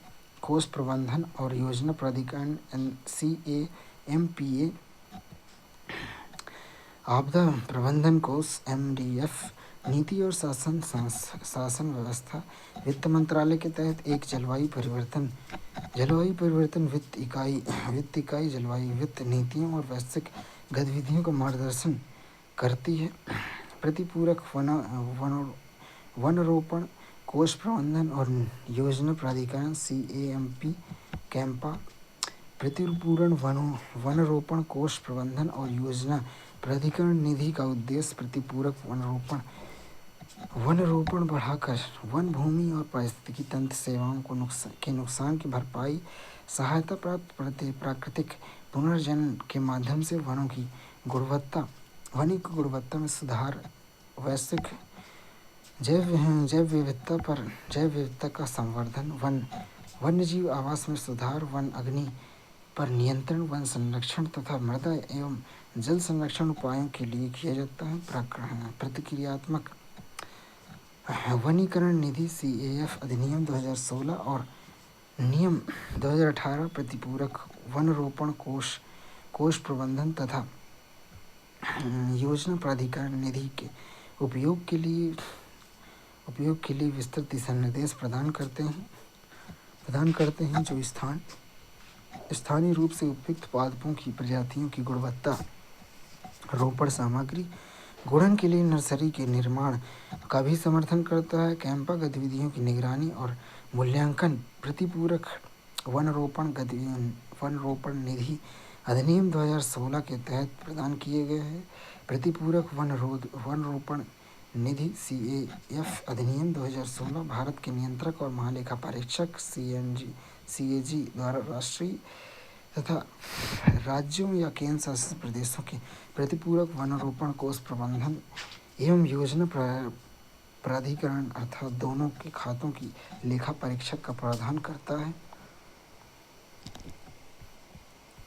कोष प्रबंधन और योजना प्राधिकरण CAMPA, आपदा प्रबंधन कोष MDF, नीति और शासन व्यवस्था वित्त मंत्रालय के तहत एक जलवायु परिवर्तन वित्त इकाई जलवायु वित्त नीतियों और वैश्विक गतिविधियों का मार्गदर्शन करती है। प्रतिपूरक वनारोपण कोष प्रबंधन और योजना प्राधिकरण CAMPA, प्रतिपूरक वनारोपण कोष प्रबंधन और योजना प्राधिकरण निधि का उद्देश्य प्रतिपूरक वनारोपण बढ़ाकर वन भूमि और पारिस्थितिकी तंत्र सेवाओं के नुकसान की भरपाई, सहायता प्राप्त प्राकृतिक पुनर्जनन के माध्यम से वनों की गुणवत्ता में सुधार, वैश्विक जैव विविधता का संवर्धन, वन्यजीव आवास में सुधार, वन अग्नि पर नियंत्रण, वन संरक्षण तथा मृदा एवं जल संरक्षण उपायों के लिए किया जाता है। प्रतिक्रियात्मक वनीकरण निधि CAF अधिनियम 2016 और नियम 2018 प्रतिपूरक वनारोपण कोष प्रबंधन तथा योजना प्राधिकरण निधि के उपयोग के लिए विस्तृत दिशा निर्देश प्रदान करते हैं जो स्थानीय रूप से उपयुक्त पादपों की प्रजातियों की गुणवत्ता, रोपण सामग्री, गुणन के लिए नर्सरी के निर्माण का भी समर्थन करता है। कैंपा गतिविधियों की निगरानी और मूल्यांकन प्रतिपूरक वनारोपण निधि अधिनियम 2016 के तहत प्रदान किए गए हैं। प्रतिपूरक वनारोपण निधि CAF अधिनियम 2016 भारत के नियंत्रक और महालेखा परीक्षक CAG द्वारा राष्ट्रीय तथा राज्यों या केंद्र शासित प्रदेशों के प्रतिपूरक वनारोपण कोष प्रबंधन एवं योजना प्राधिकरण अर्थात दोनों के खातों की लेखा परीक्षक का प्रावधान करता है।